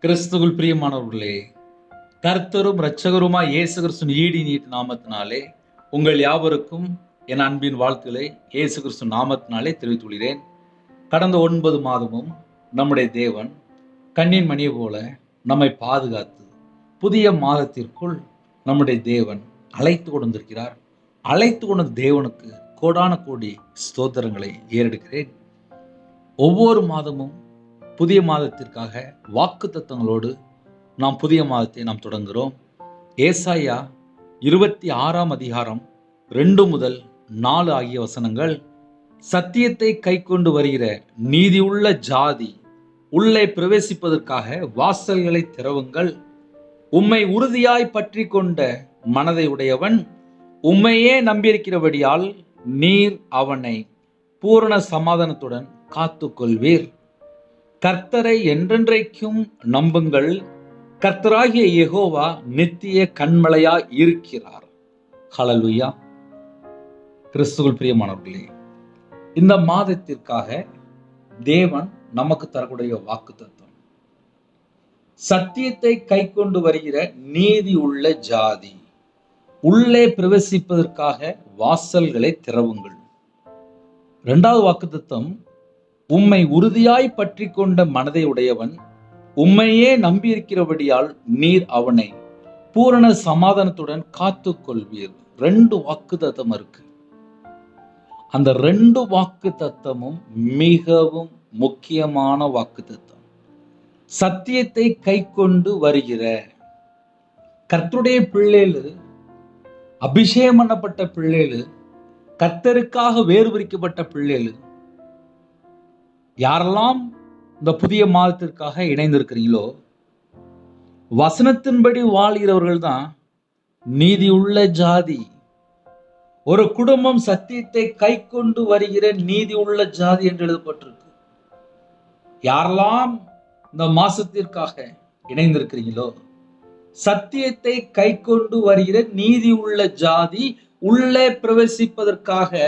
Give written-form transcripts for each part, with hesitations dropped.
கிறிஸ்துவுக்குள் பிரியமானவர்களே, கர்த்தரும் இரட்சகருமாய் இயேசு கிறிஸ்துவின் ஈடு நீட் நாமத்தினாலே உங்கள் யாவருக்கும் என் அன்பின் வாழ்த்துக்களை இயேசு கிறிஸ்து நாமத்தினாலே தெரிவித்துக் கொள்கிறேன். கடந்த 9 மாதமும் நம்முடைய தேவன் கண்ணின் மணியை போல நம்மை பாதுகாத்து புதிய மாதத்திற்குள் நம்முடைய தேவன் அழைத்து கொண்டிருக்கிறார். அழைத்து கொண்ட தேவனுக்கு கோடான கோடி ஸ்தோத்திரங்களை ஏறெடுக்கிறேன். ஒவ்வொரு மாதமும் புதிய மாதத்திற்காக வாக்குத்தத்தங்களோடு நாம் புதிய மாதத்தை நாம் தொடங்குகிறோம். ஏசாயா 26ஆம் அதிகாரம் 2 முதல் 4 ஆகிய வசனங்கள், சத்தியத்தை கைக்கொண்டு வருகிற நீதியுள்ள ஜாதி உள்ளே பிரவேசிப்பதற்காக வாசல்களை திறவுங்கள். உம்மை உறுதியாய் பற்றி கொண்ட மனதை உடையவன் உம்மையே நம்பியிருக்கிறபடியால் நீர் அவனை பூரண சமாதானத்துடன் காத்துக்கொள்வீர். கர்த்தரை என்றென்றைக்கும் நம்புங்கள். கர்த்தராகிய யெகோவா நித்திய கண்மலையாய் இருக்கிறார். ஹல்லேலூயா. கிறிஸ்துவுக்குள் பிரியமானவர்களே, இந்த மாதத்திற்காக தேவன் நமக்கு தரக்கூடிய வாக்குத்தத்தம், சத்தியத்தை கைக்கொண்டு வருகிற நீதி உள்ள ஜாதி உள்ளே பிரவேசிப்பதற்காக வாசல்களை திறவுங்கள். 2வது வாக்குத்தத்தம், உம்மை உறுதியாய் பற்றி கொண்ட மனதை உடையவன் உம்மையே நம்பியிருக்கிறபடியால் நீர் அவனை பூரண சமாதானத்துடன் காத்துக்கொள்வீர். 2 வாக்குத்தத்தம் இருக்கு. அந்த 2 வாக்குத்தத்தமும் மிகவும் முக்கியமான வாக்குத்தத்தம். சத்தியத்தை கைக்கொண்டு வருகிற கர்த்தருடைய பிள்ளைகள், அபிஷேகம் பண்ணப்பட்ட பிள்ளைகள், கர்த்தருக்காக வேறு பிரிக்கப்பட்ட பிள்ளைகள், யாரெல்லாம் இந்த புதிய மாதத்திற்காக இணைந்திருக்கிறீங்களோ, வசனத்தின்படி வாழ்கிறவர்கள் தான் நீதியுள்ள ஜாதி. ஒரு குடும்பம் சத்தியத்தை கைக்கொண்டு வருகிற நீதி உள்ள ஜாதி என்று எழுதப்பட்டிருக்கு. யாரெல்லாம் இந்த மாசத்திற்காக இணைந்திருக்கிறீங்களோ, சத்தியத்தை கைக்கொண்டு வருகிற நீதி உள்ள ஜாதி உள்ளே பிரவேசிப்பதற்காக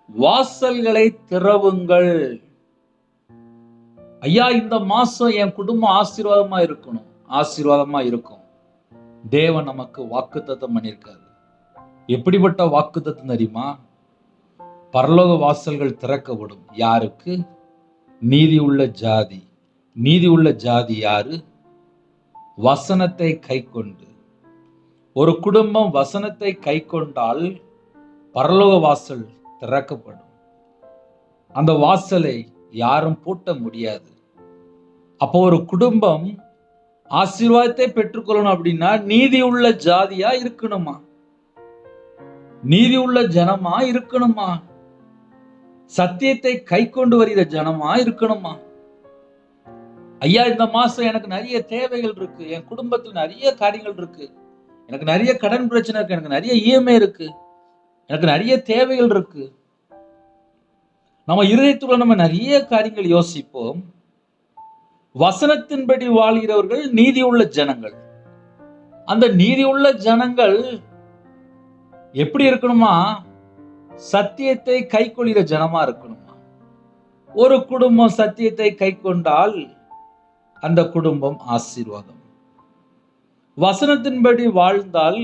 வாசல்களை திறவுங்கள். ஐயா, இந்த மாசம் என் குடும்பம் ஆசீர்வாதமா இருக்கணும், ஆசீர்வாதமா இருக்கும். தேவன் நமக்கு வாக்குத்தத்தம் பண்ணியிருக்காரு. எப்படிப்பட்ட வாக்குத்தத்தம் தெரியுமா? பரலோக வாசல்கள் திறக்கப்படும். யாருக்கு? நீதி உள்ள ஜாதி. நீதி உள்ள ஜாதி யாரு? வசனத்தை கைக்கொண்டு. ஒரு குடும்பம் வசனத்தை கைக்கொண்டால் பரலோக வாசல் திறக்கப்படும். அந்த வாசலை யாரும் பூட்ட முடியாது. அப்போ ஒரு குடும்பம் ஆசீர்வாதத்தை பெற்றுக்கொள்ளணும் அப்படின்னா நீதி உள்ள ஜாதியா இருக்கணுமா? நீதி உள்ள ஜனமா இருக்கணுமா? சத்தியத்தை கைக்கொண்டு வருகிற ஜனமா இருக்கணுமா? ஐயா, இந்த மாசம் எனக்கு நிறைய தேவைகள் இருக்கு, என் குடும்பத்தில் நிறைய காரியங்கள் இருக்கு, எனக்கு நிறைய கடன் பிரச்சனை இருக்கு, எனக்கு நிறைய இஎம்ஐ இருக்கு, எனக்கு நிறைய தேவைகள் இருக்கு. நம்ம இருதயத்துக்குள்ள நம்ம நிறைய காரியங்கள் யோசிப்போம். வசனத்தின்படி வாழ்கிறவர்கள் நீதி உள்ள ஜனங்கள். அந்த நீதி உள்ள ஜனங்கள் எப்படி இருக்கணுமா? சத்தியத்தை கைக்கொள்கிற ஜனமா இருக்கணுமா? ஒரு குடும்பம் சத்தியத்தை கைக்கொண்டால் அந்த குடும்பம் ஆசீர்வாதம். வசனத்தின்படி வாழ்ந்தால்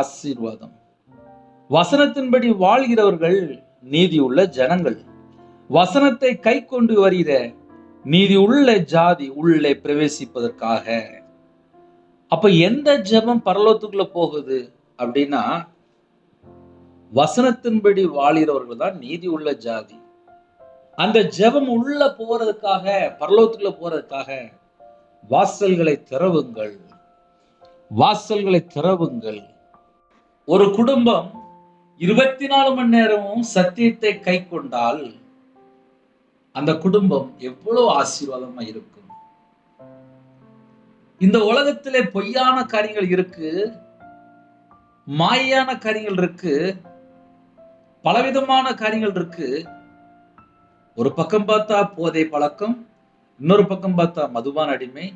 ஆசீர்வாதம். வசனத்தின்படி வாழ்கிறவர்கள் நீதி உள்ள ஜனங்கள். வசனத்தை கைக்கொண்டு வருகிற நீதி உள்ள ஜாதி உள்ளே பிரவேசிப்பதற்காக. அப்ப எந்த ஜெபம் பரலோகத்துக்குள்ள போகுது அப்படின்னா, வசனத்தின்படி வாழ்கிறவர்கள் தான் நீதி உள்ள ஜாதி. அந்த ஜெபம் உள்ள போறதுக்காக, பரலோகத்துக்குள்ள போறதுக்காக வாசல்களை திறவுங்கள். வாசல்களை திறவுங்கள். ஒரு குடும்பம் 24 மணி நேரமும் சத்தியத்தை கைக்கொண்டால் அந்த குடும்பம் எவ்வளவு ஆசீர்வாதமா இருக்கும். இந்த உலகத்திலே பொய்யான காரியங்கள் இருக்கு, மாயான காரியங்கள் இருக்கு, பலவிதமான காரியங்கள் இருக்கு. ஒரு பக்கம் பார்த்தா போதை பழக்கம், இன்னொரு பக்கம் பார்த்தா மதுபான அடிமை,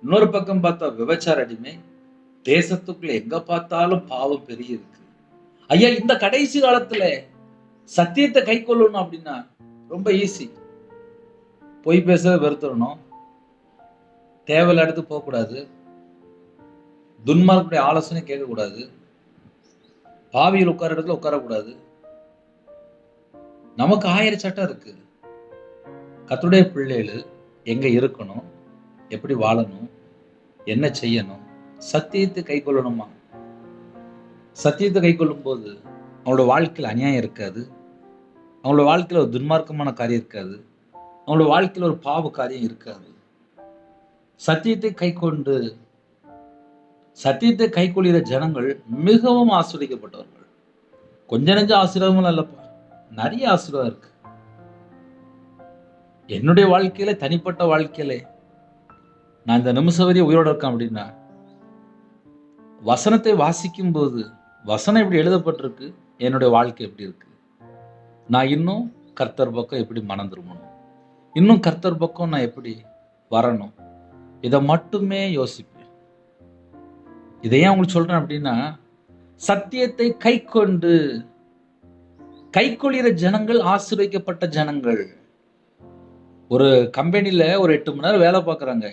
இன்னொரு பக்கம் பார்த்தா விபச்சார அடிமை. தேசத்துக்குள்ள எங்க பார்த்தாலும் பாவம் பெரிய இருக்கு. ஐயா, இந்த கடைசி காலத்துல சத்தியத்தை கை கொள்ளணும் அப்படின்னா ரொம்ப ஈஸி. பொய் பேச வெறுத்துடணும், தேவையில்ல இடத்துக்கு போகக்கூடாது, துன்மார்க்குடைய ஆலோசனை கேட்கக்கூடாது, பாவியில் உட்கார இடத்துல உட்காரக்கூடாது. நமக்கு 1000 சட்டம் இருக்கு. கர்த்தருடைய பிள்ளைகள் எங்க இருக்கணும், எப்படி வாழணும், என்ன செய்யணும், சத்தியத்தை கை கொள்ளணுமா? சத்தியத்தை கை கொள்ளும் போது அவங்களோட வாழ்க்கையில் அநியாயம் இருக்காது, அவங்களோட வாழ்க்கையில் ஒரு துன்மார்க்கமான காரியம் இருக்காது, அவங்களோட வாழ்க்கையில் ஒரு பாவ காரியம் இருக்காது. சத்தியத்தை கை கொள்கிற ஜனங்கள் மிகவும் ஆசீர்வதிக்கப்பட்டவர்கள். கொஞ்ச நெஞ்ச ஆசீர்வாதமும் இல்லப்பா, நிறைய ஆசீர்வாதம் இருக்கு. என்னுடைய வாழ்க்கையில, தனிப்பட்ட வாழ்க்கையில நான் இந்த நிமிஷம் வரையும் உயிரோட இருக்கேன் அப்படின்னா, வசனத்தை வாசிக்கும் போது வசனம் எப்படி எழுதப்பட்டிருக்கு, என்னுடைய வாழ்க்கை எப்படி இருக்கு, நான் இன்னும் கர்த்தர் பக்கம் எப்படி மனம் திரும்பணும், இன்னும் கர்த்தர் பக்கம் நான் எப்படி வரணும், இதை மட்டுமே யோசிப்பேன். இதை ஏன் உங்களுக்கு சொல்றேன் அப்படின்னா, சத்தியத்தை கைக்கொள்கிற ஜனங்கள் ஆசீர்வதிக்கப்பட்ட ஜனங்கள். ஒரு கம்பெனில ஒரு 8 மணி நேரம் வேலை பார்க்குறாங்க.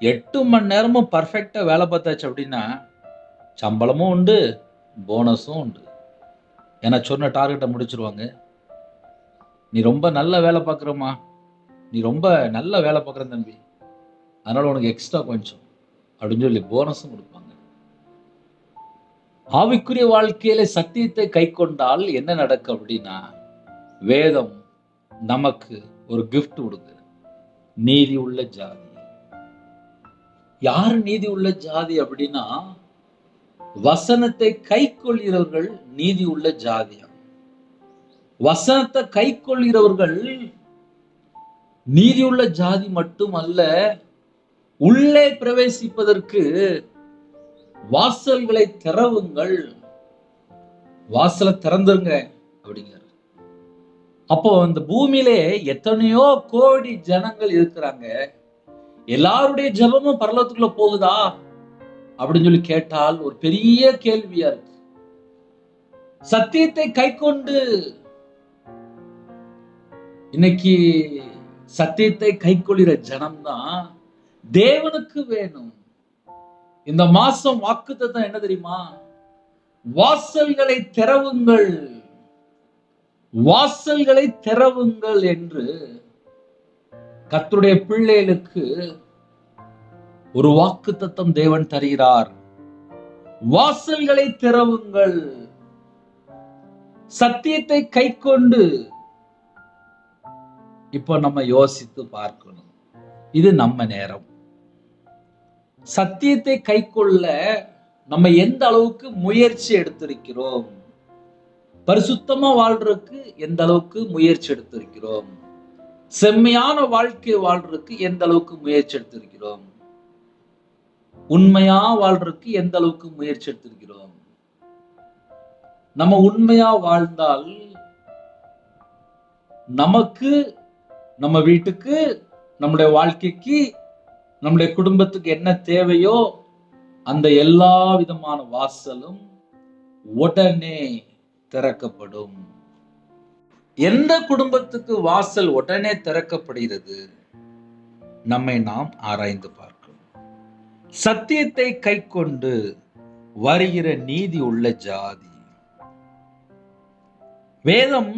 8 மணி நேரமும் பர்ஃபெக்டா வேலை பார்த்தாச்சு அப்படின்னா சம்பளமும் உண்டு, போனஸும் உண்டு. ஏன்னா சொன்ன டார்கெட்டை முடிச்சிருவாங்க. நீ ரொம்ப நல்ல வேலை பார்க்குறம்மா, நீ ரொம்ப நல்ல வேலை பார்க்குற தம்பி, அதனால உனக்கு எக்ஸ்ட்ரா கொஞ்சம் அப்படின்னு சொல்லி போனஸும் கொடுப்பாங்க. ஆவிக்குரிய வாழ்க்கையில சத்தியத்தை கை கொண்டால் என்ன நடக்கும் அப்படின்னா, வேதம் நமக்கு ஒரு கிஃப்ட் கொடுக்குது, நீதி உள்ள ஜாதி. யார் நீதி உள்ள ஜாதி அப்படின்னா, வசனத்தை கை கொள்கிறவர்கள் நீதி உள்ள ஜாதியா. வசனத்தை கை கொள்கிறவர்கள் நீதி உள்ள ஜாதி மட்டுமல்ல, உள்ளே பிரவேசிப்பதற்கு வாசல்களை திறவுங்கள், வாசலை திறந்துருங்க அப்படிங்கிற. அப்போ இந்த பூமியிலே எத்தனையோ கோடி ஜனங்கள் இருக்கிறாங்க, எல்லாருடைய ஜெபமும் பரலோகத்துக்குள்ள போகுதா அப்படின்னு சொல்லி கேட்டால் ஒரு பெரிய கேள்வியா இருக்கு. சத்தியத்தை கை கொண்டு இன்னைக்கு சத்தியத்தை கை கொள்கிற ஜனம்தான் தேவனுக்கு வேணும். இந்த மாசம் வாக்குத்தத்தம் என்ன தெரியுமா? வாசல்களை திறவுங்கள், வாசல்களை திறவுங்கள் என்று கர்த்தருடைய பிள்ளைகளுக்கு ஒரு வாக்குத்தத்தம் தேவன் தருகிறார். வாசல்களை திறவுங்கள். சத்தியத்தை கை கொண்டு இப்போ நம்ம யோசித்து பார்க்கணும், இது நம்ம நேரம். சத்தியத்தை கை கொள்ள நம்ம எந்த அளவுக்கு முயற்சி எடுத்திருக்கிறோம், பரிசுத்தமா வாழ்றதுக்கு எந்த அளவுக்கு முயற்சி எடுத்திருக்கிறோம், செம்மையான வாழ்க்கை வாழ்றதுக்கு எந்த அளவுக்கு முயற்சி எடுத்திருக்கிறோம், உண்மையா வாழ்றதுக்கு எந்த அளவுக்கு முயற்சி எடுத்திருக்கிறோம். நம்ம உண்மையா வாழ்ந்தால் நமக்கு, நம்ம வீட்டுக்கு, நம்முடைய வாழ்க்கைக்கு, நம்முடைய குடும்பத்துக்கு என்ன தேவையோ அந்த எல்லா விதமான வாசலும் உடனே திறக்கப்படும். எந்த குடும்பத்துக்கு வாசல் உடனே திறக்கப்படுகிறது, நம்மை நாம் ஆராய்ந்து பார்க்கணும். சத்தியத்தை கை கொண்டு வருகிற நீதி உள்ள ஜாதி. வேதம்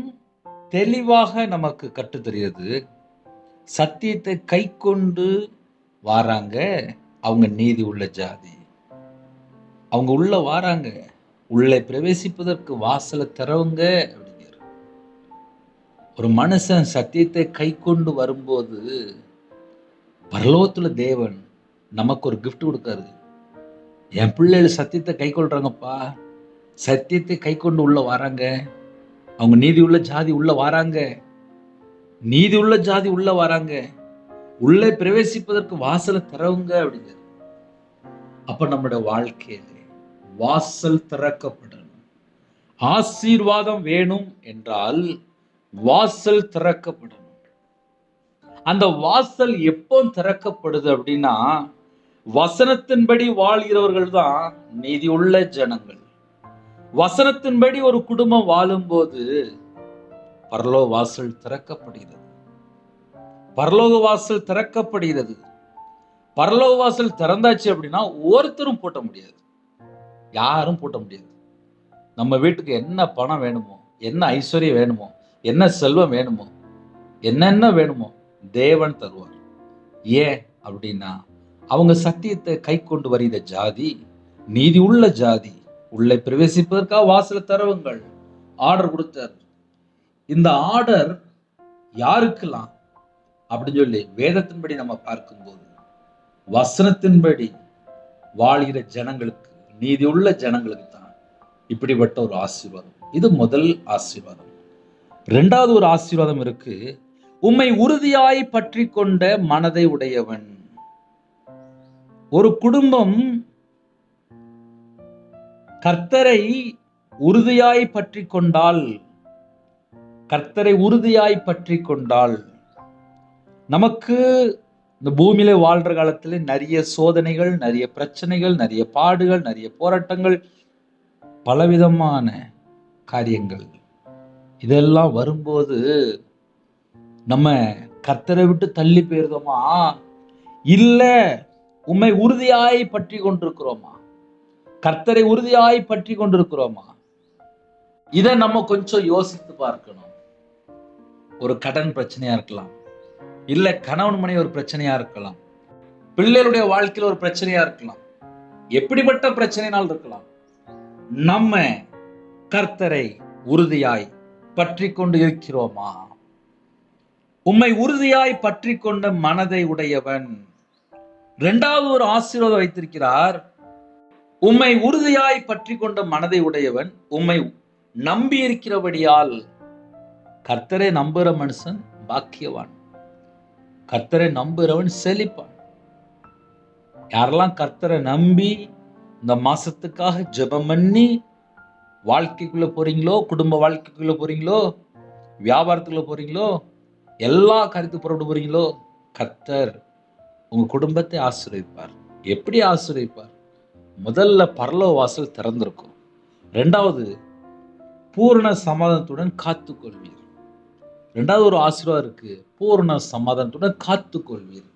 தெளிவாக நமக்கு கற்றுத்தருகிறது, சத்தியத்தை கை கொண்டு வாராங்க அவங்க நீதி உள்ள ஜாதி. அவங்க உள்ள வாராங்க, உள்ளே பிரவேசிப்பதற்கு வாசலை திறவுங்க அப்படிங்கிற. ஒரு மனுஷன் சத்தியத்தை கை கொண்டு வரும்போது பரலோகத்துல தேவன் நமக்கு ஒரு கிஃப்ட் கொடுக்காரு. என் பிள்ளைகள் சத்தியத்தை கை கொள்றாங்கப்பா, சத்தியத்தை கை கொண்டு உள்ள வராங்க, அவங்க நீதி உள்ள ஜாதி உள்ள வராங்க, நீதி உள்ள ஜாதி உள்ள வராங்க, உள்ளே பிரவேசிப்பதற்கு வாசலை திறவுங்க அப்படிங்கிற. அப்ப நம்முடைய வாழ்க்கையில வாசல் திறக்கப்படணும். ஆசீர்வாதம் வேணும் என்றால் வாசல் திறக்கப்படணும். அந்த வாசல் எப்போ திறக்கப்படுது அப்படின்னா, வசனத்தின்படி வாழ்கிறவர்கள் தான் நீதி உள்ள ஜனங்கள். வசனத்தின்படி ஒரு குடும்பம் வாழும்போது பரலோக வாசல் திறக்கப்படுகிறது. பரலோக வாசல் திறக்கப்படுகிறது. பரலோக வாசல் திறந்தாச்சு அப்படின்னா ஒருத்தரும் பூட்ட முடியாது, யாரும் பூட்ட முடியாது. நம்ம வீட்டுக்கு என்ன பணம் வேணுமோ, என்ன ஐஸ்வர்யம் வேணுமோ, என்ன செல்வம் வேணுமோ, என்னென்ன வேணுமோ தேவன் தருவார். ஏன் அப்படின்னா அவங்க சத்தியத்தை கை கொண்டு வருகிற ஜாதி, நீதி உள்ள ஜாதி. உள்ளே பிரவேசிப்பதற்காக வாசலை திறவுங்கள் ஆர்டர் கொடுத்தார். இந்த ஆர்டர் யாருக்கெல்லாம் அப்படின்னு சொல்லி வேதத்தின்படி நம்ம பார்க்கும்போது, வசனத்தின்படி வாழ்கிற ஜனங்களுக்கு, நீதி உள்ள ஜனங்களுக்கு தான் இப்படிப்பட்ட ஒரு ஆசீர்வாதம். இது முதல் ஆசீர்வாதம். இரண்டாவது ஒரு ஆசீர்வாதம் இருக்கு. உம்மை உறுதியாய் பற்றி கொண்ட மனதை உடையவன். ஒரு குடும்பம் கர்த்தரை உறுதியாய் பற்றி கொண்டால், கர்த்தரை உறுதியாய் பற்றி கொண்டால், நமக்கு இந்த பூமியில வாழ்ற காலத்துல நிறைய சோதனைகள், நிறைய பிரச்சனைகள், நிறைய பாடுகள், நிறைய போராட்டங்கள், பலவிதமான காரியங்கள் இதெல்லாம் வரும்போது நம்ம கர்த்தரை விட்டு தள்ளி போயிருந்தோமா, இல்ல உம்மை உறுதியாய் பற்றி கொண்டிருக்கிறோமா, கர்த்தரை உறுதியாய் பற்றி கொண்டிருக்கிறோமா? இதை நம்ம கொஞ்சம் யோசித்து பார்க்கணும். ஒரு கடன் பிரச்சனையா இருக்கலாம், இல்ல கணவன் மனைவி ஒரு பிரச்சனையா இருக்கலாம், பிள்ளைகளுடைய வாழ்க்கையில் ஒரு பிரச்சனையா இருக்கலாம், எப்படிப்பட்ட பிரச்சனைனால் இருக்கலாம். நம்ம கர்த்தரை உறுதியாய் பற்றி கொண்டு இருக்கிறோமா? உம்மை உறுதியாய் பற்றி கொண்ட மனதை உடையவன். இரண்டாவது ஒரு ஆசீர்வாதம் வைத்திருக்கிறார். உம்மை உறுதியாய் பற்றி கொண்ட மனதை உடையவன் உம்மை நம்பி இருக்கிறபடியால். கர்த்தரை நம்புற மனுஷன் பாக்கியவான், கர்த்தரை நம்புறவன் செழிப்பான். யாரெல்லாம் கர்த்தரை நம்பி இந்த மாசத்துக்காக ஜெபம் பண்ணி வாழ்க்கைக்குள்ள போறீங்களோ, குடும்ப வாழ்க்கைக்குள்ள போறீங்களோ, வியாபாரத்துக்குள்ள போறீங்களோ, எல்லா காரியத்துக்கு புறப்பட்டு போறீங்களோ, கர்த்தர் உங்க குடும்பத்தை ஆசீர்வதிப்பார். எப்படி ஆசீர்வதிப்பார்? முதல்ல பரலோக வாசல் திறந்திருக்கும். இரண்டாவது, பூரண சமாதானத்துடன் காத்துக்கொள்வீர். இரண்டாவது ஒரு ஆசீர்வாதம் இருக்கு, பூரண சமாதானத்துடன் காத்துக்கொள்வீர்.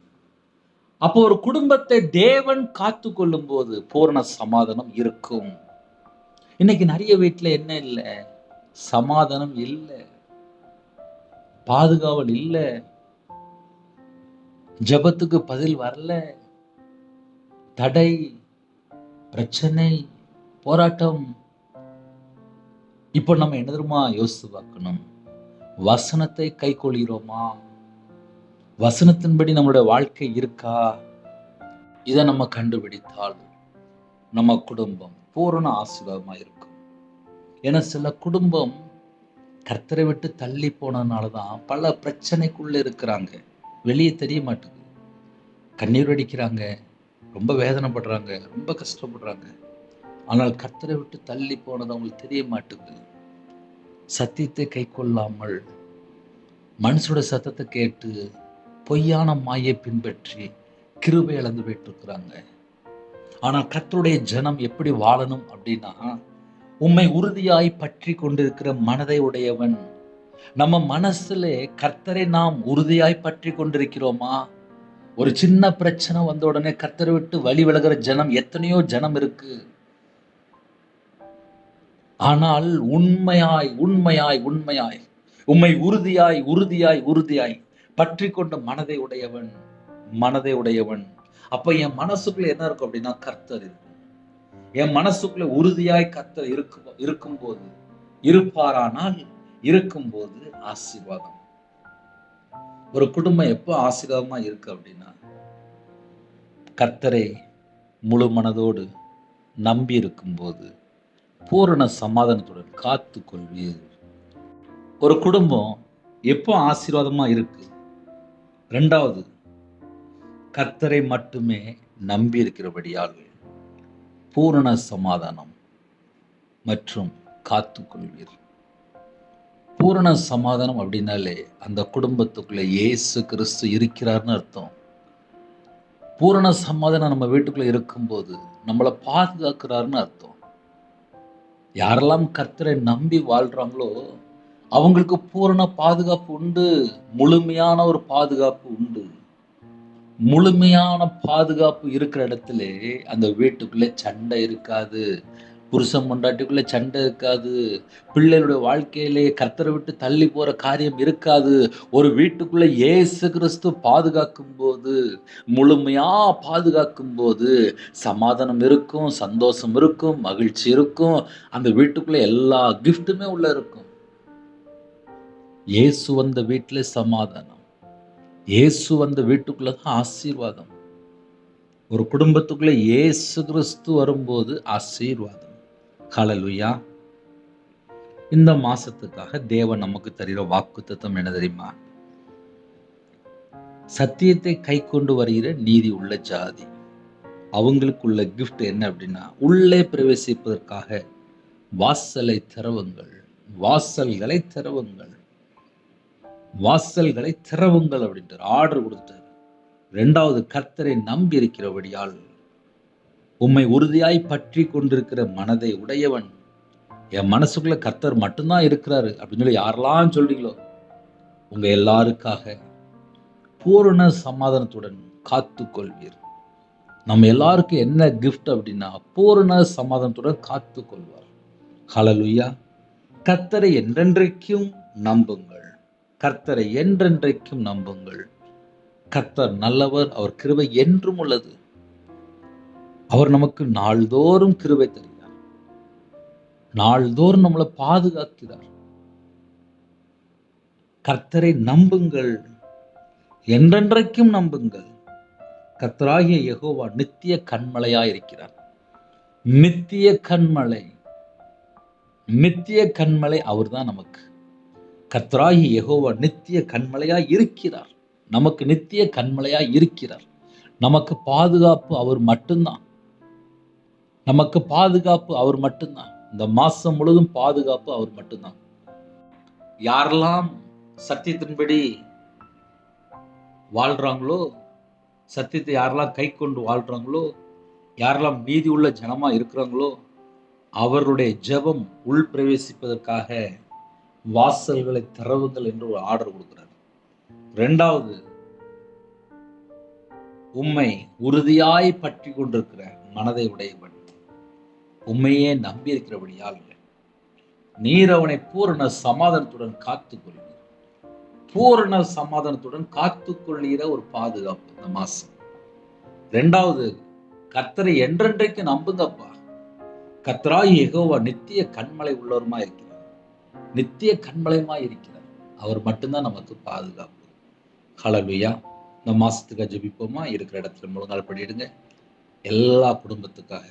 அப்போ ஒரு குடும்பத்தை தேவன் காத்து கொள்ளும் போது பூரண சமாதானம் இருக்கும். இன்னைக்கு நிறைய வீட்டுல என்ன இல்லை? சமாதானம் இல்லை, பாதுகாவல் இல்லை, ஜெபத்துக்கு பதில் வரல, தடை, பிரச்சனை, போராட்டம். இப்போ நம்ம என்ன தெரியுமா யோசித்து பார்க்கணும்? வசனத்தை கை கொள்கிறோமா? வசனத்தின்படி நம்மளுடைய வாழ்க்கை இருக்கா? இதை நம்ம கண்டுபிடித்தால் நம்ம குடும்பம் பூரண ஆசீர்வாதமா இருக்கும். ஏன்னா சில குடும்பம் கர்த்தரை விட்டு தள்ளி போனதுனாலதான் பல பிரச்சனைக்குள்ள இருக்கிறாங்க. வெளியே தெரிய மாட்டேங்குது, கண்ணீர் அடிக்கிறாங்க, ரொம்ப வேதனைப்படுறாங்க, ரொம்ப கஷ்டப்படுறாங்க. ஆனால் கர்த்தரை விட்டு தள்ளி போனது அவங்களுக்கு தெரிய மாட்டேங்குது. சத்தியத்தை கை கொள்ளாமல் மனுஷோட சத்தத்தை கேட்டு பொய்யான மாயை பின்பற்றி கிருபை இழந்து போயிட்டு இருக்கிறாங்க. ஆனால் கர்த்தருடைய ஜனம் எப்படி வாழணும் அப்படின்னா, உம்மை உறுதியாய் பற்றி கொண்டிருக்கிற மனதை உடையவன். நம்ம மனசுல கர்த்தரை நாம் உறுதியாய் பற்றி கொண்டிருக்கிறோமா? ஒரு சின்ன பிரச்சனை வந்த உடனே கர்த்தரை விட்டு வழி விலகிற ஜனம் எத்தனையோ ஜனம் இருக்கு. ஆனால் உண்மையாய் உண்மையாய் உண்மையாய் உம்மை உறுதியாய் உறுதியாய் உறுதியாய் பற்றி கொண்ட மனதை உடையவன், மனதை உடையவன். அப்ப என் மனசுக்குள்ள என்ன இருக்கும் அப்படின்னா கர்த்தர் இருக்கும். என் மனசுக்குள்ள உறுதியாய் கர்த்தர் இருக்கும்போது, இருப்பாரானால் இருக்கும்போது ஆசீர்வாதம். ஒரு குடும்பம் எப்போ ஆசீர்வாதமா இருக்கு அப்படின்னா, கர்த்தரை முழு மனதோடு நம்பி இருக்கும்போது பூரண சமாதானத்துடன் காத்து கொள்வீர். ஒரு குடும்பம் எப்போ ஆசீர்வாதமா இருக்கு? இரண்டாவது, கர்த்தரை மட்டுமே நம்பி இருக்கிறபடியால் பூரண சமாதானம் மற்றும் காத்து கொள்வீர். பூரண சமாதானம் அப்படின்னாலே அந்த குடும்பத்துக்குள்ள இயேசு கிறிஸ்து இருக்கிறார்னு அர்த்தம். பூரண சமாதானம் நம்ம வீட்டுக்குள்ள இருக்கும்போது நம்மளை பாதுகாக்கிறாருன்னு அர்த்தம். யாரெல்லாம் கர்த்தரை நம்பி வாழ்றாங்களோ அவங்களுக்கு பூரண பாதுகாப்பு உண்டு, முழுமையான ஒரு பாதுகாப்பு உண்டு. முழுமையான பாதுகாப்பு இருக்கிற இடத்துல அந்த வீட்டுக்குள்ளே சண்டை இருக்காது, புருஷன் பொண்டாட்டிக்குள்ள சண்டை இருக்காது, பிள்ளைகளுடைய வாழ்க்கையிலே கர்த்தரை விட்டு தள்ளி போற காரியம் இருக்காது. ஒரு வீட்டுக்குள்ள இயேசு கிறிஸ்து பாதுகாக்கும் போது, முழுமையா பாதுகாக்கும் போது சமாதானம் இருக்கும், சந்தோஷம் இருக்கும், மகிழ்ச்சி இருக்கும். அந்த வீட்டுக்குள்ள எல்லா கிஃப்ட்டுமே உள்ள இருக்கும். இயேசு வந்த வீட்டிலே சமாதானம், இயேசு வந்த வீட்டுக்குள்ள தான் ஆசீர்வாதம். ஒரு குடும்பத்துக்குள்ள இயேசு கிறிஸ்து வரும்போது ஆசீர்வாதம். ஹல்லேலூயா. இந்த மாசத்துக்காக தேவன் நமக்கு தருகிற வாக்குத்தத்தம் என்ன தெரியுமா? சத்தியத்தை கை கொண்டு வருகிற நீதி உள்ள ஜாதி. அவங்களுக்குள்ள கிஃப்ட் என்ன அப்படின்னா, உள்ளே பிரவேசிப்பதற்காக வாசலை திறவுங்கள், வாசல்களை திறவுங்கள், வாசல்களை திறவுங்கள் அப்படின்ட்டு ஆர்டர் கொடுத்தார். இரண்டாவது, கர்த்தரை நம்பி இருக்கிறபடியால் உம்மை உறுதியாய் பற்றி கொண்டிருக்கிற மனதை உடையவன். என் மனசுக்குள்ள கர்த்தர் மட்டும்தான் இருக்கிறாரு அப்படின்னு சொல்லி யாரெல்லாம் சொல்றீங்களோ உங்க எல்லாருக்காக பூரண சமாதானத்துடன் காத்து கொள்வீர். நம்ம எல்லாருக்கும் என்ன கிஃப்ட் அப்படின்னா, பூரண சமாதானத்துடன் காத்து கொள்வார். ஹல்லேலூயா. கர்த்தரை என்றென்றைக்கும் நம்புங்கள், கர்த்தரை என்றென்றைக்கும் நம்புங்கள். கர்த்தர் நல்லவர், அவர் கிருபை என்றும் உள்ளது. அவர் நமக்கு நாள்தோறும் கிருபை தருகிறார், நாள்தோறும் நம்மளை பாதுகாக்கிறார். கர்த்தரை நம்புங்கள், என்றென்றைக்கும் நம்புங்கள். கர்த்தராகிய யெகோவா நித்திய கன்மலையாய் இருக்கிறார். நித்திய கன்மலை, நித்திய கன்மலை அவர்தான் நமக்கு. கர்த்தராகிய யெகோவா நித்திய கன்மலையாய் இருக்கிறார், நமக்கு நித்திய கன்மலையாய் இருக்கிறார். நமக்கு பாதுகாப்பு அவர் மட்டும்தான், நமக்கு பாதுகாப்பு அவர் மட்டும்தான். இந்த மாசம் முழுதும் பாதுகாப்பு அவர் மட்டும்தான். யாரெல்லாம் சத்தியத்தின்படி வாழ்றாங்களோ, சத்தியத்தை யாரெல்லாம் கை கொண்டு வாழ்றாங்களோ, யாரெல்லாம் நீதி உள்ள ஜனமா இருக்கிறாங்களோ, அவருடைய ஜெபம் உள் பிரவேசிப்பதற்காக வாசல்களை திறவுங்கள் என்று ஒரு ஆர்டர் கொடுக்கிறார். இரண்டாவது, உம்மை உறுதியாய் பற்றி கொண்டிருக்கிற மனதை உடையவன், உம்மையே நம்பி இருக்கிறபடியால் நீர் அவனை பூரண சமாதானத்துடன் காத்துக்கொள்வீர். பூரண சமாதானத்துடன் காத்துக்கொள்கிற ஒரு பாதுகாப்பு இந்த மாசம். இரண்டாவது, கர்த்தரை என்றென்றைக்கு நம்புங்கப்பா. கர்த்தராகிய யெகோவா நித்திய கன்மலை உள்ளவருமா இருக்கிறார், நித்திய கன்மலையுமா இருக்கிறார். அவர் மட்டும்தான் நமக்கு பாதுகாப்பு. ஹல்லேலூயா. இந்த மாசத்துக்காக ஜெபிப்போமா? இருக்கிற இடத்துல முழங்கால் படியிடுங்க. எல்லா குடும்பத்துக்காக,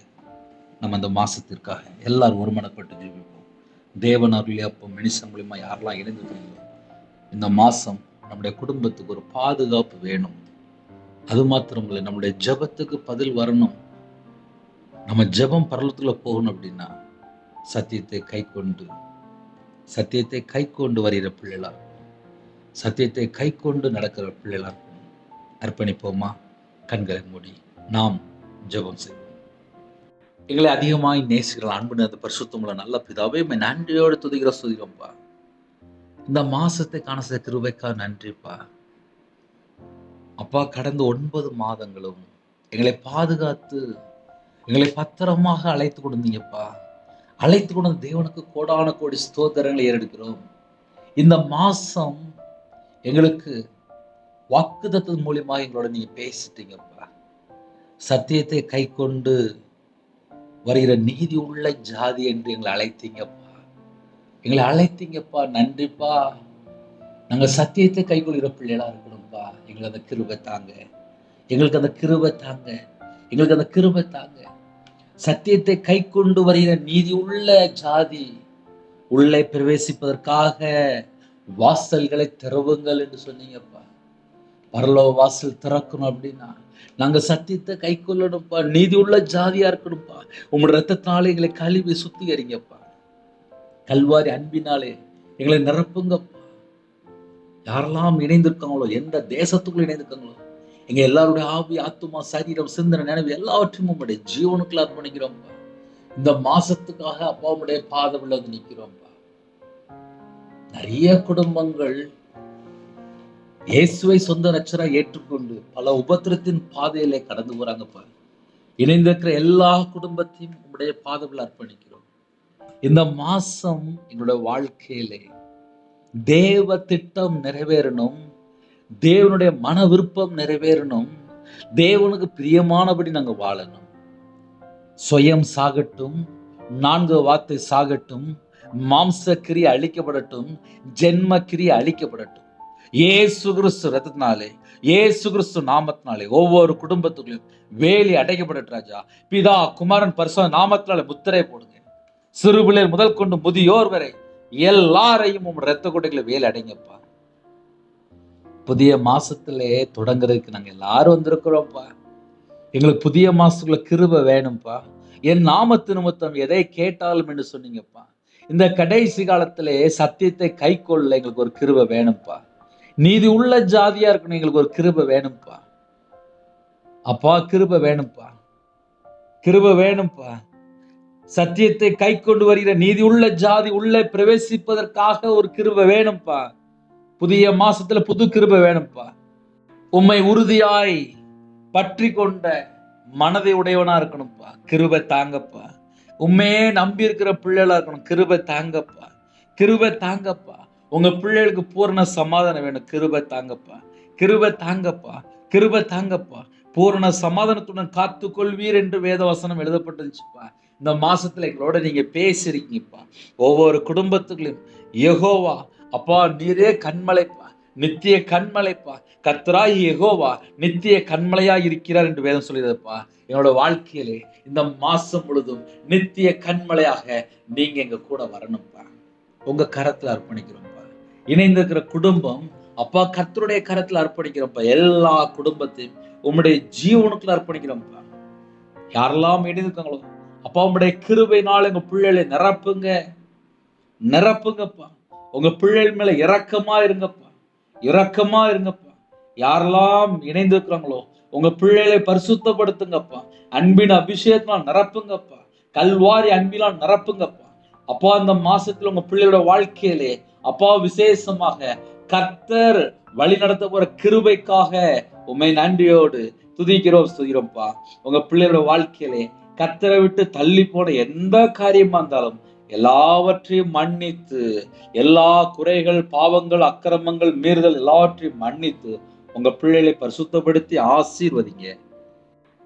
நம்ம இந்த மாசத்திற்காக எல்லாரும் ஒருமனப்பட்டு ஜெபிப்போம். தேவன் அருளிய அப்போ மனுஷன் மூலியமா யாரெல்லாம் இணைந்துக்கிறீங்களோ, இந்த மாசம் நம்முடைய குடும்பத்துக்கு ஒரு பாதுகாப்பு வேணும். அது மாத்திரம் இல்லை, நம்முடைய ஜெபத்துக்கு பதில் வரணும். நம்ம ஜெபம் பரலோகத்துக்குள்ள போகணும் அப்படின்னா சத்தியத்தை கை கொண்டு, சத்தியத்தை கை கொண்டு வருகிற பிள்ளைகளா இருக்கும், சத்தியத்தை கை கொண்டு நடக்கிற பிள்ளைகளா இருக்கும். அர்ப்பணிப்போமா? கண்களை மூடி நாம் ஜெபம் செய்வோம். எங்களை அதிகமாய் நேசிக்கிற அன்பு அந்த பரிசுத்தமுள்ள நல்ல பிதாவே, நன்றியோடு துதிக்கிற ஸ்துதிக்கிறோம்ப்பா. இந்த மாசத்தை காண செய்த கிருபைக்கா நன்றிப்பா. அப்பா, கடந்த 9 மாதங்களும் எங்களை பாதுகாத்து எங்களை பத்திரமாக அழைத்து கொண்டீங்கப்பா. அழைத்து கொண்ட தேவனுக்கு கோடான கோடி ஸ்தோத்திரங்களை ஏறெடுக்கிறோம். இந்த மாசம் எங்களுக்கு வாக்குத்தத்தத்தின் மூலியமாக எங்களோட நீங்க பேசிட்டீங்கப்பா. சத்தியத்தை கை கொண்டு வருகிற நீதி உள்ள ஜாதி என்று எங்களை அழைத்தீங்கப்பா. எங்களை அழைத்தீங்கப்பா, நன்றிப்பா. நாங்க சத்தியத்தை கை கொள்கிற பிள்ளைகளா இருக்கணும்ப்பா. எங்களுக்கு அந்த கிருபை தாங்க, எங்களுக்கு அந்த கிருபை தாங்க, எங்களுக்கு அந்த கிருபை தாங்க. சத்தியத்தை கை கொண்டு வருகிற நீதி உள்ள ஜாதி உள்ளே பிரவேசிப்பதற்காக வாசல்களை திறவுங்கள் என்று சொன்னீங்கப்பா. பரலோக வாசல் திறக்கணும் அப்படின்னா நாங்க சத்தியத்தை கை கொள்ளணும்ப்பா. நீதி உள்ள ஜாதியா இருக்கணும்ப்பா. உங்களோட ரத்தத்தினாலே எங்களை கழுவி சுத்திகரிங்கப்பா. கல்வாரி அன்பினாலே எங்களை நிரப்புங்கப்பா. யாரெல்லாம் இணைந்திருக்காங்களோ, எந்த தேசத்துக்குள்ள இணைந்திருக்காங்களோ, எங்க எல்லாருடைய ஆவி, ஆத்துமா, சரீரம், சிந்தனை, நினைவு எல்லாவற்றையும் உங்களுடைய ஜீவனுக்குள்ள அர்ப்பணிக்கிறோம்ப்பா. இந்த மாசத்துக்காக அப்பாவுடைய பாதம் உள்ளது நிக்கிறோம்ப்பா. நிறைய குடும்பங்கள் இயேசுவை சொந்த ரட்சரா ஏற்றுக்கொண்டு பல உபத்திரத்தின் பாதையிலே கடந்து போறாங்கப்பா. இணைந்திருக்கிற எல்லா குடும்பத்தையும் உங்களுடைய பாதத்தில் அர்ப்பணிக்கிறோம். இந்த மாசம் எங்களுடைய வாழ்க்கையிலே தேவ திட்டம் நிறைவேறணும், தேவனுடைய மன விருப்பம் நிறைவேறணும், தேவனுக்கு பிரியமானபடி நாங்க வாழணும். சுயம் சாகட்டும், 4 வார்த்தை சாகட்டும், மாம்ச கிரியை அழிக்கப்படட்டும், ஜென்ம கிரியை அழிக்கப்படட்டும். இயேசு கிறிஸ்து ரத்தத்தினாலே, இயேசு கிறிஸ்து நாமத்தினாலே ஒவ்வொரு குடும்பத்துக்குள்ளும் வேலி அடைக்கப்படட்டும் ராஜா. பிதா குமாரன் பரிசுத்த நாமத்தினாலே முத்திரை போடுங்க. சிறுபிள்ளைகள் முதல் கொண்டு முதியோர் வரை எல்லாரையும் உங்க ரத்த கொட்டைகளை வேலி அடைங்கப்பா. புதிய மாசத்திலே தொடங்குறதுக்கு நாங்க எல்லாரும் வந்திருக்கிறோம்ப்பா. எங்களுக்கு புதிய மாசத்துக்குள்ள கிருபை வேணும்ப்பா. என் நாமத்து நிமித்தம் எதை கேட்டாலும் என்று சொன்னீங்கப்பா. இந்த கடைசி காலத்திலே சத்தியத்தை கை கொள்ள எங்களுக்கு ஒரு கிருபை வேணும்ப்பா. நீதி உள்ள ஜாதியா இருக்கணும், எங்களுக்கு ஒரு கிருபை வேணும்ப்பா. அப்பா கிருபை வேணும்ப்பா, கிருபை வேணும்ப்பா. சத்தியத்தை கை கொண்டு வருகிற நீதி உள்ள ஜாதி உள்ளே பிரவேசிப்பதற்காக ஒரு கிருபை வேணும்ப்பா. புதிய மாசத்துல புது கிருபை வேணும்ப்பா. உம்மை உறுதியாய் பற்றி கொண்ட மனதை உடையவனா இருக்கணும்ப்பா. கிருபை தாங்கப்பா. உண்மையே நம்பி இருக்கிற பிள்ளைகளா இருக்கணும். கிருபை தாங்கப்பா, கிருபை தாங்கப்பா. உங்க பிள்ளைகளுக்கு பூரண சமாதானம் வேணும். கிருபை தாங்கப்பா, கிருபை தாங்கப்பா, கிருபை தாங்கப்பா. பூரண சமாதானத்துடன் காத்து கொள்வீர் என்று வேத வசனம் எழுதப்பட்டுச்சுப்பா. இந்த மாசத்துல எங்களோட நீங்க பேசிருக்கீங்கப்பா. ஒவ்வொரு குடும்பத்துக்குள்ளும் யெகோவா அப்பா நீரே கண்மலைப்பா, நித்திய கண்மலைப்பா. கர்த்தராய் யெகோவா நித்திய கண்மலையா இருக்கிறார் என்று வேதம் சொல்லியதுப்பா. என்னோட வாழ்க்கையிலே இந்த மாசம் முழுதும் நித்திய கண்மலையாக நீங்க எங்க கூட வரணும்ப்பா. உங்க கரத்துல அர்ப்பணிக்கிறோம்ப்பா. இணைந்திருக்கிற குடும்பம் அப்பா கர்த்தருடைய கரத்துல அர்ப்பணிக்கிறோம்ப்பா. எல்லா குடும்பத்தையும் உம்முடைய ஜீவனுக்குள்ள அர்ப்பணிக்கிறோம்ப்பா. யாரெல்லாம் இணைந்திருக்காங்களோ அப்பா உம்முடைய கிருபையினால எங்க பிள்ளைகளை நிரப்புங்க, நிரப்புங்கப்பா. உங்க பிள்ளைகள் மேல இரக்கமா இருங்கப்பா, இரக்கமா இருங்கப்பா. யாரெல்லாம் இணைந்திருக்கிறாங்களோ உங்க பிள்ளைகளை பரிசுத்தப்படுத்துங்கப்பா. அன்பின் அபிஷேகத்தினால் நிரப்புங்கப்பா. கல்வாரி அன்பினால் நிரப்புங்கப்பா. அப்பா இந்த மாசத்துல உங்க பிள்ளையோட வாழ்க்கையிலே அப்பா விசேஷமாக கர்த்தர் வழி நடத்த போற கிருபைக்காக உம்மை நன்றியோடு துதிக்கிறோம், ஸ்துதிக்கிறோம்ப்பா. உங்க பிள்ளையோட வாழ்க்கையிலே கர்த்தரை விட்டு தள்ளி போன எந்த காரியமா இருந்தாலும் எல்லாவற்றையும் மன்னித்து, எல்லா குறைகள் பாவங்கள் அக்கிரமங்கள் மீறுதல் எல்லாவற்றையும் மன்னித்து உங்க பிள்ளைகளை பரிசுத்தப்படுத்தி ஆசீர்வதிங்க.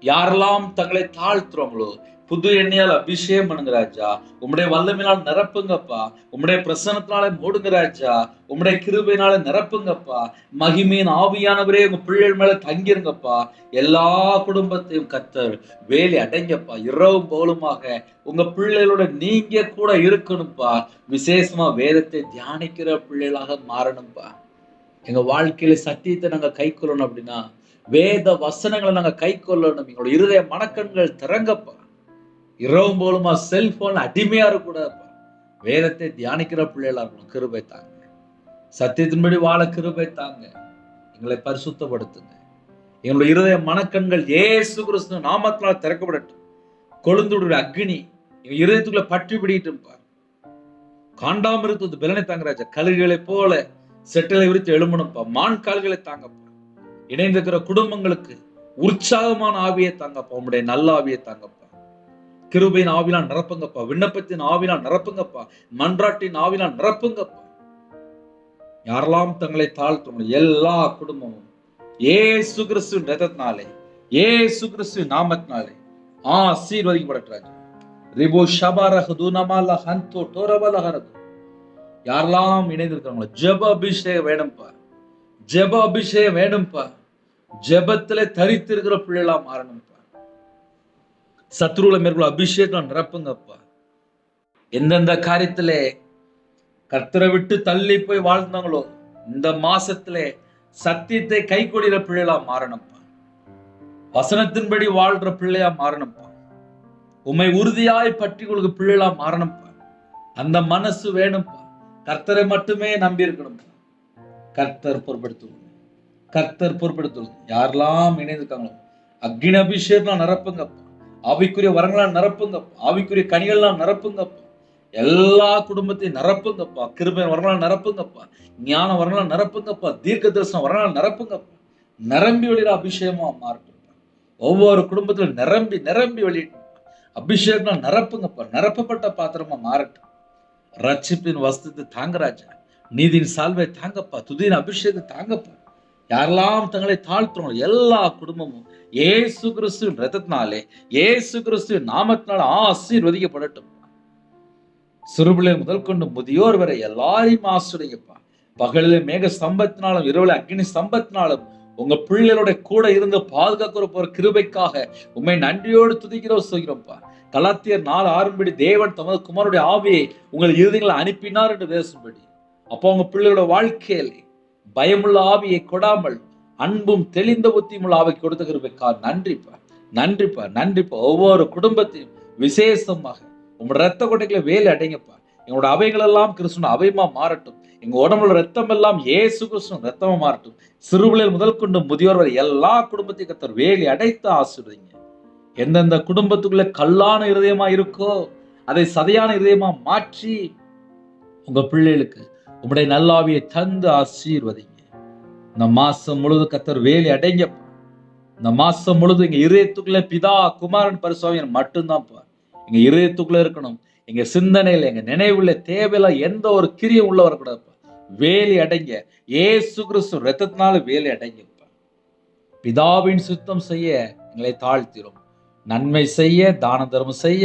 யாரெல்லாம் தங்களை தாழ்த்துறவங்களோ புது எண்ணெயால் அபிஷேகம் பண்ணுங்க ராஜா. உம்முடைய வல்லமையினால் நிரப்புங்கப்பா. உம்முடைய பிரசன்னத்தினாலே மூடுங்க ராஜா. உம்முடைய கிருபையினால நிரப்புங்கப்பா. மகிமையின் ஆவியானவரே உங்க பிள்ளைகள் மேல தங்கிருங்கப்பா. எல்லா குடும்பத்தையும் கர்த்தர் வேலி அடைங்கப்பா. இரவும் பகலுமாக உங்க பிள்ளைகளோட நீங்க கூட இருக்கணும்ப்பா. விசேஷமா வேதத்தை தியானிக்கிற பிள்ளைகளாக மாறணும்ப்பா. எங்க வாழ்க்கையில சத்தியத்தை நாங்க கை கொள்ளணும் அப்படின்னா வேத வசனங்களை நாங்க கை கொள்ளணும். எங்களோட இருதய மனக்கண்கள் திறங்கப்பா. இரவும் போலுமா செல்போன் அடிமையா இருக்கக்கூடாதுப்பா. வேதத்தை தியானிக்கிற பிள்ளைகளா இருக்கணும். கிருபை தாங்க. சத்தியத்தின்படி வாழ கிருபை தாங்க. எங்களை பரிசுத்தப்படுத்துங்க. எங்களுடைய இருதய மனக்கண்கள் இயேசு கிறிஸ்து நாமத்தினால் திறக்கப்படட்டும். கொழுந்துடைய அக்னி எங்க இருதயத்துக்குள்ள பற்றி பிடிக்கிட்டுப்பா. காண்டாமிருத்தது பலனை தாங்க ராஜா. கழுகுகளை போல செட்டலை விரித்து எழும்பணும்ப்பா. மான் கால்களை தாங்கப்பா. இணைந்திருக்கிற குடும்பங்களுக்கு உற்சாகமான ஆவியை தாங்கப்பா. உங்களுடைய நல்ல ஆவியை தாங்கப்பா. கிருபையின் ஆவினால் நிரப்புங்கப்பா. விண்ணப்பத்தின் ஆவினால் நிரப்புங்கப்பா. மன்றாட்டின் ஆவினால் நிரப்புங்கப்பா. யாரெல்லாம் தங்களை தாழ்த்தும் எல்லா குடும்பமும் இயேசு கிறிஸ்துவின் ரத்தத்தினாலே, இயேசு கிறிஸ்துவின் நாமத்தினாலே ஆசீர்வதிக்கப்படட்டும். ரிபோ ஷபரஹதுனமல ஹந்தோ டோரபலஹரது. யாரெல்லாம் இணைந்திருக்காங்களோ ஜெப அபிஷேகம் வேணும்ப்பா. ஜெப அபிஷேகம் வேணும்ப்பா. ஜெபத்திலே தரித்து இருக்கிற பிள்ளைகளா மாறணும்ப்பா. சத்ருல மேற்கொள்ள அபிஷேகம் நிரப்புங்கப்பா. எந்தெந்த காரியத்திலே கர்த்தரை விட்டு தள்ளி போய் வாழ்ந்தாங்களோ இந்த மாசத்திலே சத்தியத்தை கை கொள்கிற பிள்ளைகளா மாறணும்ப்பா. வசனத்தின்படி வாழ்ற பிள்ளையா மாறணும்ப்பா. உம்மை உறுதியாய் பற்றி கொள்கிற பிள்ளைகளா மாறணும்ப்பா. அந்த மனசு வேணும்ப்பா. கர்த்தரை மட்டுமே நம்பி இருக்கணும்ப்பா. கர்த்தர் பொறுப்படுத்துவோம், கர்த்தர் பொறுப்படுத்துவோம். யாரெல்லாம் இணைந்திருக்காங்களோ அக்னி அபிஷேகம் நிரப்புங்கப்பா. ஆவிக்குரிய வரங்களால் நிரப்புங்கப்பா. ஆவிக்குரிய கனிகள்லாம் நிரப்புங்கப்பா. எல்லா குடும்பத்தையும் நிரப்புங்கப்பா. கிருபை வரலாம் நிரப்புங்கப்பா. ஞானம் வரலாம் நிரப்புங்கப்பா. தீர்க்க தரிசனம் வரலாம் நிரப்புங்கப்பா. நிரம்பி வழிகிற அபிஷேகமா மாறட்டும். ஒவ்வொரு குடும்பத்திலும் நிரம்பி நிரம்பி வெளியிட்டு அபிஷேகம் நிரப்புங்கப்பா. நிரப்பப்பட்ட பாத்திரமா மாறட்டும். ரட்சிப்பின் வஸ்துத்தை தாங்க ராஜா. நீதியின் சால்வை தாங்கப்பா. துதியின் அபிஷேகத்தை தாங்கப்பா. யாரெல்லாம் தங்களை தாழ்த்துறோம் எல்லா குடும்பமும் இயேசு கிறிஸ்துவின் ரத்தத்தினாலே, இயேசு கிறிஸ்துவின் நாமத்தினால ஆசீர்வதிக்கப்படட்டும். சிறுபிள்ளை முதல் கொண்டு முதியோர் வரை எல்லாரையும் ஆசிரியப்பா. பகலில் மேக ஸ்தம்பத்தினாலும் இரவுல அக்னி ஸ்தம்பத்தினாலும் உங்க பிள்ளைகளோட கூட இருந்து பாதுகாக்கிற போற கிருபைக்காக உண்மை நன்றியோடு துதிக்கிறோம் சொல்கிறோம்ப்பா. கலாத்தியர் 4:6 தேவன் தமது குமாரனுடைய ஆவியை உங்கள் இறுதிகளை அனுப்பினார் என்று பேசும்படி அப்போ உங்க பிள்ளைகளோட வாழ்க்கையில பயமுள்ள ஆவியை கொடாமல் அன்பும் தெளிந்த புத்தியுமுள்ள ஆவை கொடுத்த கிருபைக்காக நன்றிப்பா. நன்றிப்பா. நன்றிப்பா. ஒவ்வொரு குடும்பத்தையும் விசேஷமாக உங்களோட ரத்த கொட்டைகளை வேலை அடைங்கப்பா. எங்களோட அவைகள் எல்லாம் கிறிஸ்துவின் அவைமா மாறட்டும். எங்க உடம்புல ரத்தம் எல்லாம் இயேசு கிறிஸ்துவின் ரத்தமா மாறட்டும். சிறுபிள்ளைகள் முதல் கொண்டு முதியோர் வரை எல்லா குடும்பத்தையும் கர்த்தர் வேலி அடைத்து ஆசீர்வதிங்க. எந்தெந்த குடும்பத்துக்குள்ள கல்லான இருதயமா இருக்கோ அதை சதையான இருதயமா மாற்றி உங்க பிள்ளைகளுக்கு உங்களுடைய நல்லாவியை தந்து ஆசீர்வதிங்க. இந்த மாசம் முழுது கர்த்தர் வேலி அடைங்கப்பா. இந்த மாசம் முழுது எங்க இதயத்துக்குள்ள பிதா குமாரன் பரிசுத்தவாவியர் மட்டும்தான்ப்பா எங்க இதயத்துக்குள்ள இருக்கணும். எங்க சிந்தனையில எங்க நினைவுல தேவையில்ல எந்த ஒரு கிரியும் உள்ள வரக்கூடாதுப்பா. வேலி அடைங்க. இயேசு கிறிஸ்து ரத்தத்தினால வேலி அடைங்கப்பா. பிதாவின் சுத்தம் செய்ய எங்களை தாழ்த்திரும். நன்மை செய்ய, தான தர்மம் செய்ய,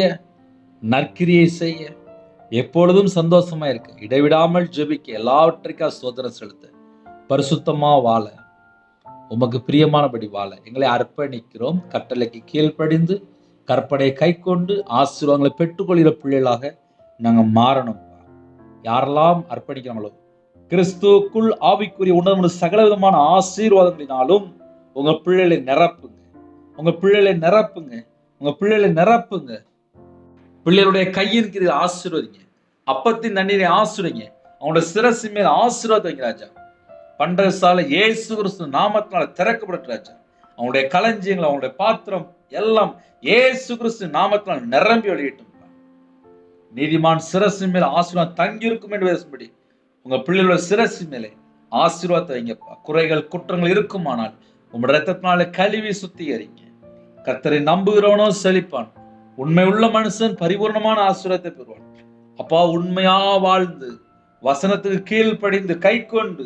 நற்கிரியை செய்ய, எப்பொழுதும் சந்தோஷமா இருக்க, இடைவிடாமல் ஜெபிக்க, எல்லாவற்றிற்காக ஸ்தோத்திரம் செலுத்த, பரிசுத்தமா வாழ, உமக்கு பிரியமானபடி வாழ எங்களை அர்ப்பணிக்கிறோம். கட்டளைக்கு கீழ்ப்படிந்து கற்பனையை கை கொண்டு ஆசீர்வாதங்களை பெற்றுக்கொள்கிற பிள்ளைகளாக நாங்கள் மாறணும். யாரெல்லாம் அர்ப்பணிக்கிறாங்களோ கிறிஸ்துவுக்குள் ஆவிக்குரிய உணர்வு சகல விதமான ஆசீர்வாதங்களினாலும் உங்க பிள்ளைகளை நிரப்புங்க. உங்க பிள்ளைகளை நிரப்புங்க. உங்க பிள்ளைகளை நிரப்புங்க. பிள்ளைகளுடைய கையின் கீழ் ஆசீர்வதிங்க. அப்பத்தின் தண்ணீரை ஆசீர்வதிங்க. அவங்களோட சிரசு மேல் ஆசீர்வாதம் வைங்க ராஜா. பண்டைய சாலை இயேசு கிறிஸ்து நாமத்தினால திறக்கப்பட்ட ராஜா. அவங்களுடைய களஞ்சியங்கள், அவங்களுடைய பாத்திரம் எல்லாம் இயேசு கிறிஸ்து நாமத்தினால் நிரம்பி வெளியிட்டும். நீதிமான் சிரசு மேல் ஆசீர்வாதம் தங்கி இருக்கும் என்று பேசும்படி உங்க பிள்ளைகளோட சிரசு மேலே ஆசீர்வாதத்தை வைங்கப்பா. குறைகள் குற்றங்கள் இருக்குமானால் உங்களோட ரத்தத்தினால கழுவி சுத்திகரிங்க. கர்த்தரை நம்புகிறவனோ செழிப்பான். உண்மை உள்ள மனுஷன் பரிபூர்ணமான ஆசீர்வாதத்தை பெறுவான். அப்பா, உண்மையா வாழ்ந்து வசனத்துக்கு கீழ்ப்படிந்து கை கொண்டு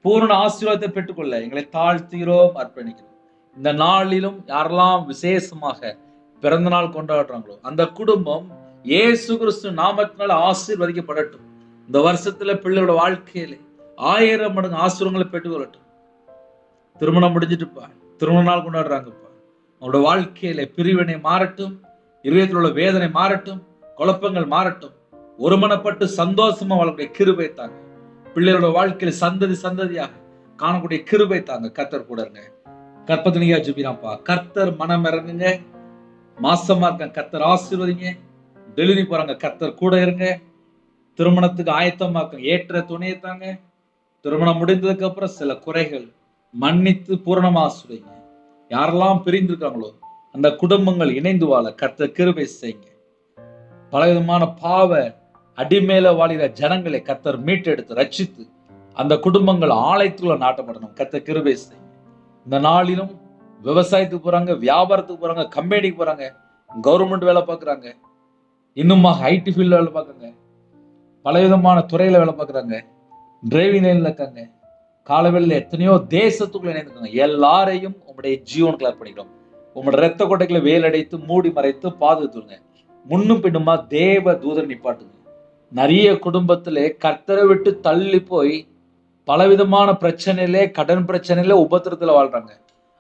பூர்ண ஆசீர்வாதத்தை பெற்றுக்கொள்ள எங்களை தாழ்த்துகிறோம், அர்ப்பணிக்கிறோம். இந்த நாளிலும் யாரெல்லாம் விசேஷமாக பிறந்த நாள் கொண்டாடுறாங்களோ அந்த குடும்பம் இயேசு கிறிஸ்து நாமத்தினால ஆசீர்வதிக்கப்படட்டும். இந்த வருஷத்துல பிள்ளையோட வாழ்க்கையில 1000 மடங்கு ஆசீர்வாதங்களை பெற்றுக்கொள்ளட்டும். திருமணம் முடிஞ்சிட்டுப்பா, திருமண நாள் கொண்டாடுறாங்கப்பா. அவங்களோட வாழ்க்கையில பிரிவினை மாறட்டும், இதயத்தில் உள்ள வேதனை மாறட்டும், குழப்பங்கள் மாறட்டும். ஒருமனப்பட்டு சந்தோஷமா வாழக்கூடிய கிருபை தாங்க. பிள்ளைகளோட வாழ்க்கையில சந்ததி சந்ததியாக காணக்கூடிய கிருபை தாங்க. கர்த்தர் கூட இருங்க. கற்பத்தினியா ஜெபிராப்பா. கர்த்தர் மனம் இறங்குங்க. மாசமா இருக்க கர்த்தர் ஆசீர்வதிங்க. டெலிவரி போறாங்க, கர்த்தர் கூட இருங்க. திருமணத்துக்கு ஆயத்தமா இருக்க ஏற்ற துணையை தாங்க. திருமணம் முடிந்ததுக்கு அப்புறம் சில குறைகள் மன்னித்து பூரணமா ஆசீர்வதிங்க. யாரெல்லாம் பிரிந்திருக்காங்களோ அந்த குடும்பங்கள் இணைந்து வாழ கர்த்தர் கிருபை செய்யுங்க. பலவிதமான பாவ அடிமேல வாழ்கிற ஜனங்களை கர்த்தர் மீட்டெடுத்து ரட்சித்து அந்த குடும்பங்கள் ஆலயத்துக்குள்ள நாட்டப்படணும். கர்த்தர் கிருபை செய்யுங்க. இந்த நாளிலும் விவசாயத்துக்கு போறாங்க, வியாபாரத்துக்கு போறாங்க, கம்பெனிக்கு போறாங்க, கவர்மெண்ட் வேலை பார்க்குறாங்க, இன்னுமா ஐடி ஃபீல்ட்ல வேலை பார்க்குறாங்க, பலவிதமான துறையில வேலை பார்க்குறாங்க, டிரைவிங் லைன்ல இருக்காங்க, காலவெளியில் எத்தனையோ தேசத்துக்குள்ள இணைந்துருக்காங்க. எல்லாரையும் உங்களுடைய ஜீவனுக்குள்ள அர்ப்பணிக்கிறோம். உங்களோட ரத்த கொட்டைகளை வேலடைத்து மூடி மறைத்து பாதுகாத்துருங்க. முன்னும் பின்னுமா தேவ தூதர் நிப்பாட்டுங்க. நிறைய குடும்பத்திலே கர்த்தரை விட்டு தள்ளி போய் பலவிதமான பிரச்சனையிலே, கடன் பிரச்சனையில, உபத்திரத்துல வாழ்றாங்க.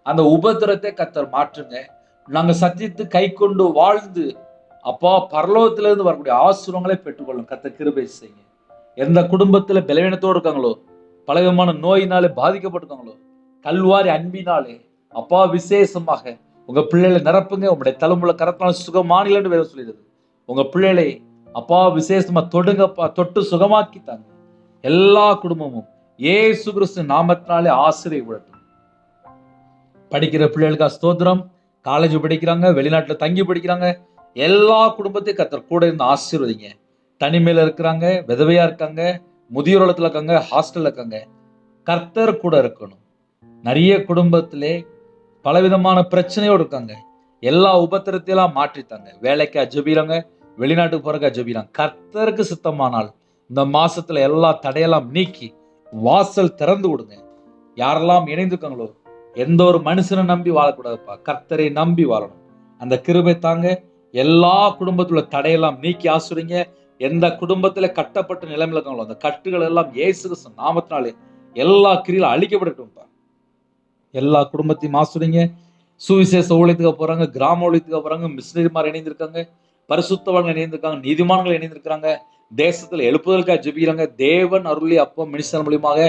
அந்த உபத்திரத்தை கர்த்தர் மாற்றுங்க. நாங்க சத்தியத்து கை கொண்டு வாழ்ந்து அப்பா பரலோகத்திலிருந்து வரக்கூடிய ஆசீர்வாதங்களை பெற்றுக்கொள்ளும். கர்த்தர் கிருபை செய்யுங்க. எந்த குடும்பத்துல பலவீனத்தோடு இருக்காங்களோ, பலவிதமான நோயினாலே பாதிக்கப்பட்டிருக்காங்களோ, கல்வாரி அன்பினாலே அப்பா விசேஷமாக உங்க பிள்ளைகளை நிரப்புங்க. உங்களுடைய தலைமுறை கரத்தினால சுகமானிலன்னு வேற சொல்லிடுது. உங்க பிள்ளைகளை அப்பா விசேஷமா தொடுங்கப்பா, தொட்டு சுகமாக்கித்தாங்க. எல்லா குடும்பமும் இயேசு கிறிஸ்து நாமத்தினாலே ஆசீர்வதிக்கப்படட்டும். படிக்கிற பிள்ளைகளுக்கு ஸ்தோத்திரம். காலேஜ் படிக்கிறாங்க, வெளிநாட்டுல தங்கி படிக்கிறாங்க, எல்லா குடும்பத்தையும் கர்த்தர் கூட இருந்து ஆசீர்வதிங்க. தனிமையில இருக்கிறாங்க, விதவையா இருக்காங்க, முதியோர் இல்லத்துல இருக்காங்க, ஹாஸ்டல்ல இருக்காங்க. கர்த்தர் கூட இருக்கணும். நிறைய குடும்பத்திலே பலவிதமான பிரச்சனையோடு இருக்காங்க. எல்லா உபத்திரத்தையெல்லாம் மாற்றித்தாங்க. வேலைக்கா ஜெபிக்கிறாங்க, வெளிநாட்டுக்கு போறக்கா ஜெபிக்கிறாங்க. கர்த்தருக்கு சித்தமானால் இந்த மாசத்துல எல்லா தடையெல்லாம் நீக்கி வாசல் திறந்து விடுங்க. யாரெல்லாம் இணைந்துக்காங்களோ, எந்த ஒரு மனுஷனை நம்பி வாழக்கூடாதுப்பா. கர்த்தரை நம்பி வாழணும். அந்த கிருபை தாங்க. எல்லா குடும்பத்துல தடையெல்லாம் நீக்கி ஆசுறீங்க. எந்த குடும்பத்துல கட்டப்பட்ட நிலைமையில இருக்காங்களோ அந்த கட்டுகள் எல்லாம் இயேசு கிறிஸ்து நாமத்தினாலே எல்லா கிரியிலும் அழிக்கப்படட்டும்ப்பா. எல்லா குடும்பத்தையும் ஆசுறீங்க. சுவிசேஷ ஊழியத்துக்கு போறாங்க, கிராம ஊழியத்துக்கு போறாங்க, மிஷினரிமார் இணைந்திருக்காங்க, பரிசுத்தவான்கள் இணைந்திருக்காங்க, நீதிமான்கள் இணைந்திருக்கிறாங்க, தேசத்துல எழுப்புதலுக்காக ஜெபிக்கிறாங்க. தேவன் அருளி அப்போ மினிஸ்டர் மூலியமாக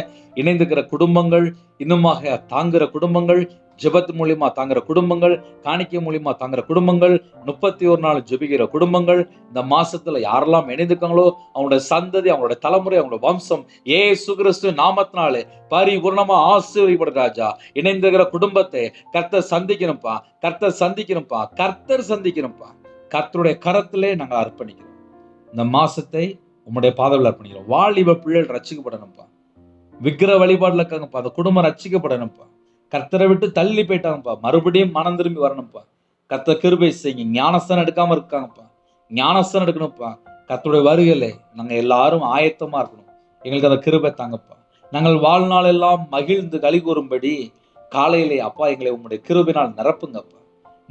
இணைந்திருக்கிற குடும்பங்கள், இன்னுமாக தாங்குற குடும்பங்கள், ஜெபத்து மூலியமா தாங்குற குடும்பங்கள், காணிக்கை மூலியமா தாங்குற குடும்பங்கள், 31 நாள் ஜெபிக்கிற குடும்பங்கள், இந்த மாசத்துல யாரெல்லாம் இணைந்திருக்காங்களோ அவங்களோட சந்ததி, அவங்களோட தலைமுறை, அவங்களோட வம்சம் இயேசு கிறிஸ்து நாமத்தினாலே பரிபூர்ணமா ஆசீர்வதிக்கப்படும் ராஜா. இணைந்திருக்கிற குடும்பத்தை கர்த்தர் சந்திக்கணும்ப்பா, கர்த்தர் சந்திக்கணும்ப்பா, கர்த்தர் சந்திக்கணும்ப்பா. கர்த்தருடைய கரத்திலே நாங்கள் அர்ப்பணிக்கிறோம். இந்த மாசத்தை உம்முடைய பாதவில் அர்ப்பணிக்கிறோம். வாலிப பிள்ளைகள் ரட்சிக்கப்படணும்ப்பா. விக்கிர வழிபாடுல இருக்காங்கப்பா, அந்த குடும்பம் ரட்சிக்கப்படணும்ப்பா. கர்த்தரை விட்டு தள்ளி போயிட்டாங்கப்பா, மறுபடியும் மனம் திரும்பி வரணும்ப்பா. கர்த்தர் கிருபை செய்யுங்க. ஞானஸ்தானம் எடுக்காம இருக்காங்கப்பா, ஞானஸ்தானம் எடுக்கணும்ப்பா. கர்த்தருடைய வருகையிலே நாங்க எல்லாரும் ஆயத்தமா இருக்கணும். எங்களுக்கு அந்த கிருபை தாங்கப்பா. நாங்கள் வாழ்நாள் எல்லாம் மகிழ்ந்து களி கூறும்படி காலையிலே அப்பா எங்களை உங்களுடைய கிருபையினால் நிரப்புங்கப்பா,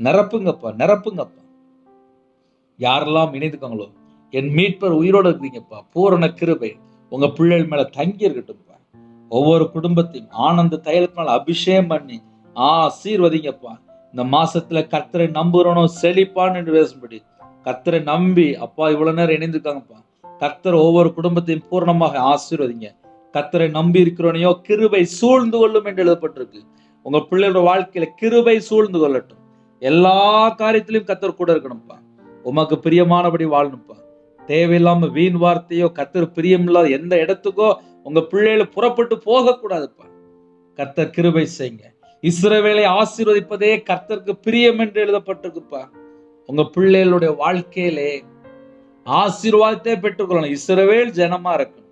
நிரப்புங்கப்பா, நிரப்புங்கப்பா. யாரெல்லாம் இணைந்துக்காங்களோ என் மீட்பர் உயிரோடு இருக்கீங்கப்பா. பூரண கிருபை உங்க பிள்ளைகள் மேல தங்கி இருக்கட்டும்ப்பா. ஒவ்வொரு குடும்பத்தையும் ஆனந்த தைலத்தினால் அபிஷேகம் பண்ணி ஆசீர்வதிங்கப்பா. இந்த மாசத்துல கர்த்தரை நம்புறோனோ செழிப்பான் என்று பேசும்படி கர்த்தரை நம்பி அப்பா இவ்வளவு நேரம் இணைந்திருக்காங்கப்பா. கர்த்தர் ஒவ்வொரு குடும்பத்தையும் பூர்ணமாக ஆசீர்வதிங்க. கர்த்தரை நம்பி இருக்கிறோனையோ கிருபை சூழ்ந்து கொள்ளும் என்று எழுதப்பட்டிருக்கு. உங்க பிள்ளையோட வாழ்க்கையில கிருபை சூழ்ந்து கொள்ளட்டும். எல்லா காரியத்திலும் கர்த்தர் கூட இருக்கணும்ப்பா. உமக்கு பிரியமானபடி வாழணும்ப்பா. தேவையில்லாம வீண் வார்த்தையோ கர்த்தர் பிரியமில்லாத எந்த இடத்துக்கோ உங்க பிள்ளைகளை புறப்பட்டு போக கூடாதுப்பா. கர்த்தர் கிருபை செய்யுங்க. இஸ்ரவேலை ஆசீர்வதிப்பதே கர்த்தருக்கு பிரியம் என்று எழுதப்பட்டிருக்குப்பா. உங்க பிள்ளைகளுடைய வாழ்க்கையிலே ஆசீர்வாதத்தை பெற்றுக்கொள்ளணும். இஸ்ரவேல் ஜனமா இருக்கணும்.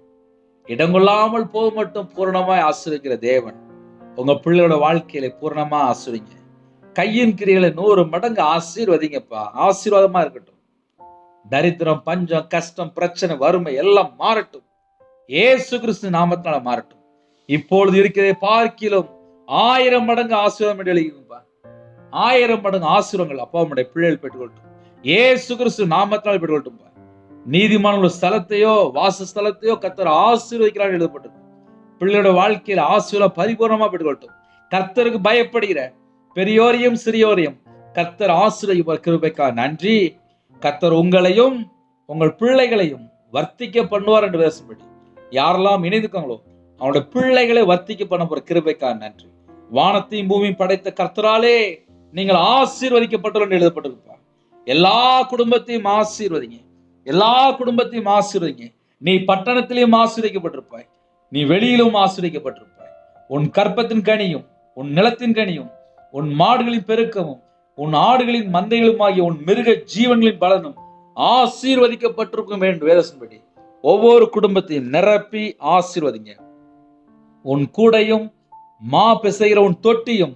இடங்கொள்ளாமல் போக மட்டும் பூரணமாய் ஆசீர்வதிக்கிற தேவன் உங்க பிள்ளையோட வாழ்க்கையில பூரணமா ஆசீர்வதிங்க. கையின் கிரிகளை 100 மடங்கு ஆசீர்வதிங்கப்பா. ஆசீர்வாதமா இருக்கட்டும். தரித்திரம், பஞ்சம், கஷ்டம், பிரச்சனை, வறுமை எல்லாம் மாறட்டும். இயேசு கிறிஸ்து நாமத்தினால மாறட்டும். இப்பொழுது இருக்கிறதை பார்க்கிலும் 1000 மடங்கு ஆசீர்வாதம் என்று எழுதிப்பா. 1000 மடங்கு ஆசீர்வாதங்கள் அப்பா உடைய பிள்ளைகள் பெற்றுக்கொள்ளட்டும். இயேசு கிறிஸ்து நாமத்தினால் பெற்றுக்கொள்ளட்டும்பா. நீதிமான்கள் ஸ்தலத்தையோ வாசஸ்தலத்தையோ கர்த்தர் ஆசீர்வதிக்கிறார் எழுதப்பட்டிருக்கு. பிள்ளையோட வாழ்க்கையில ஆசீர்வாதம் பரிபூர்ணமா பெற்றுக்கொள்ளட்டும். கர்த்தருக்கு பயப்படுகிற பெரியோரையும் சிறியோரையும் கர்த்தர் ஆசீர்வதிப்பார். கிருபைக்காக நன்றி. கர்த்தர் உங்களையும் உங்கள் பிள்ளைகளையும் வர்த்திக்க பண்ணுவார் என்று பேசும்படி யாரெல்லாம் இணைந்துக்காங்களோ அவனுடைய பிள்ளைகளை வர்த்திக்க பண்ண போற கிருபைக்காக நன்றி. வானத்தையும் பூமியும் படைத்த கர்த்தராலே நீங்கள் ஆசீர்வதிக்கப்பட்டோம் எழுதப்பட்டிருப்பா. எல்லா குடும்பத்தையும் ஆசீர்வதிங்க. எல்லா குடும்பத்தையும் ஆசீர்வதிங்க. நீ பட்டணத்திலையும் ஆசீர்வதிக்கப்பட்டிருப்பாய், நீ வெளியிலும் ஆசீர்வதிக்கப்பட்டிருப்பாய். உன் கற்பத்தின் கனியும் உன் நிலத்தின் கனியும் உன் மாடுகளின் பெருக்கமும் உன் ஆடுகளின் மந்தைகளும் ஆகிய உன் மிருக ஜீவன்களின் பலனும் ஆசீர்வதிக்கப்பட்டிருக்கும் என்று வேதத்தின்படி ஒவ்வொரு குடும்பத்தையும் நிரப்பி ஆசீர்வதிங்க. உன் கூடையும் மா பிசைகிற உன் தொட்டியும்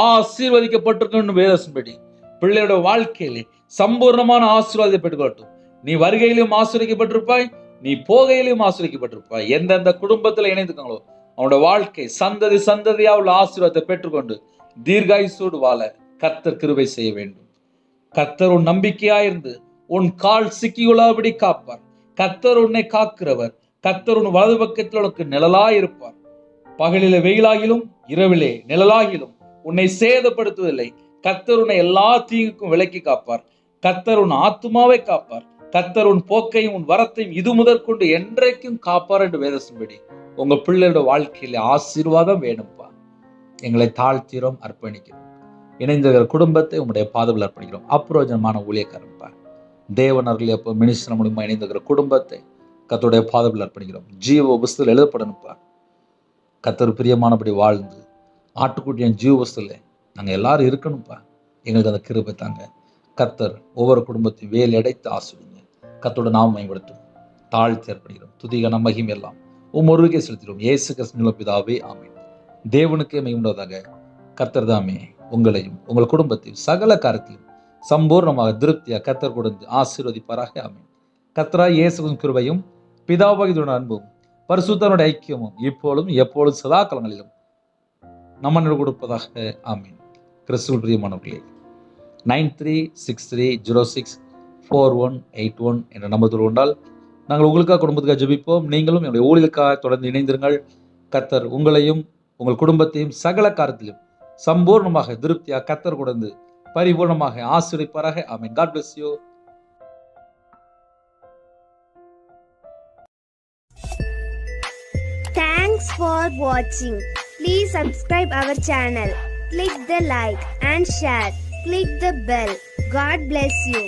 ஆசீர்வதிக்கப்பட்டிருக்கும் வேதத்தின்படி பிள்ளையோட வாழ்க்கையிலே சம்பூர்ணமான ஆசீர்வாதத்தை பெற்றுக்கொள்ளட்டும். நீ வருகையிலும் ஆசீர்வதிக்கப்பட்டிருப்பாய், நீ போகையிலும் ஆசீர்வதிக்கப்பட்டிருப்பாய். எந்தெந்த குடும்பத்தில் இணைந்துக்காங்களோ அவனோட வாழ்க்கை சந்ததி சந்ததியா உள்ள ஆசீர்வாதத்தை பெற்றுக்கொண்டு தீர்காயுசோடு வாழ கர்த்தர் கிருபை செய்ய வேண்டும். கர்த்தர் உன் நம்பிக்கையாயிருந்து உன் கால் சிக்கியுள்ளாபடி காப்பார். கர்த்தர் உன்னை காக்கிறவர். கர்த்தர் உன் வலது பக்கத்தில் உனக்கு நிழலாயிருப்பார். பகலிலே வெயிலாகிலும் இரவிலே நிழலாகிலும் உன்னை சேதப்படுத்துவதில்லை. கர்த்தர் உன்னை எல்லா தீங்குக்கும் விலக்கி காப்பார். கர்த்தர் உன் ஆத்துமாவை காப்பார். கர்த்தர் உன் போக்கையும் உன் வரத்தையும் இது முதற்கொண்டு என்றைக்கும் காப்பார் என்று வேதத்தின்படி உங்க பிள்ளையோட வாழ்க்கையில ஆசீர்வாதம் வேணும்பா. எங்களை தாழ்த்திரோம், அர்ப்பணிக்கிறோம். இணைந்த குடும்பத்தை உங்களுடைய பாதவில் அர்ப்பணிக்கிறோம். அப்ரோஜனமான ஊழியக்காரன்பா. தேவன் அருளி அப்போ மினிஸ்டர் மூலமா இணைந்திருக்கிற குடும்பத்தை கர்த்தருடைய பாதவில் அர்ப்பணிக்கிறோம். ஜீவ புஸ்தகத்தில் எழுதப்படணும்ப்பா. கர்த்தர் பிரியமானபடி வாழ்ந்து ஆட்டுக்குட்டியின் ஜீவ புஸ்தகத்தில் நாங்கள் எல்லாரும் இருக்கணும்ப்பா. எங்களுக்கு அந்த கிருபை தாங்க. கர்த்தர் ஒவ்வொரு குடும்பத்தையும் வேலை அடைத்து ஆசிரியங்க. கர்த்தரோட நாமம் மேம்படுத்தும். தாழ்த்தி அர்ப்பணிக்கிறோம். துதிகன மகிமை எல்லாம் ஒருவருக்கே செலுத்திடுவோம். இயேசு கிறிஸ்துவின் பிதாவே, ஆமென். தேவனுக்கே மகிமையுண்டாவதாக. கர்த்தர் தாமே உங்களையும் உங்கள் குடும்பத்தையும் சகல காரியத்திலும் சம்பூர்ணமாக திருப்தியாக கர்த்தர் கொடுத்து ஆசீர்வதிப்பாராக. ஆமென். கர்த்தராகிய இயேசுவின் கிருபையும் பிதாவாகிய அன்பும் பரிசுத்தனுடைய ஐக்கியமும் இப்பொழுதும் எப்பொழுதும் சதா காலங்களிலும் நம்ம கொடுப்பதாக. ஆமென். கிறிஸ்துவில் பிரியமானவர்களே, 9363064181 என்ற நம்பர் கொண்டால் நாங்கள் உங்களுக்காக குடும்பத்துக்காக ஜெபிப்போம். நீங்களும் என்னுடைய ஊழியர்களுக்காக தொடர்ந்து இணைந்திருங்கள். கர்த்தர் உங்களையும் உங்கள் குடும்பத்தையும் சகல காரியத்திலும் சம்பூர்ணமாக திருப்தியாக கர்த்தர் கொடுத்து பரிபூர்ணமாக ஆசீர்வதிப்பாராக. ஆமென். God bless you. Thanks for watching. Please subscribe our channel. Click the like and share. Click the bell. God bless you.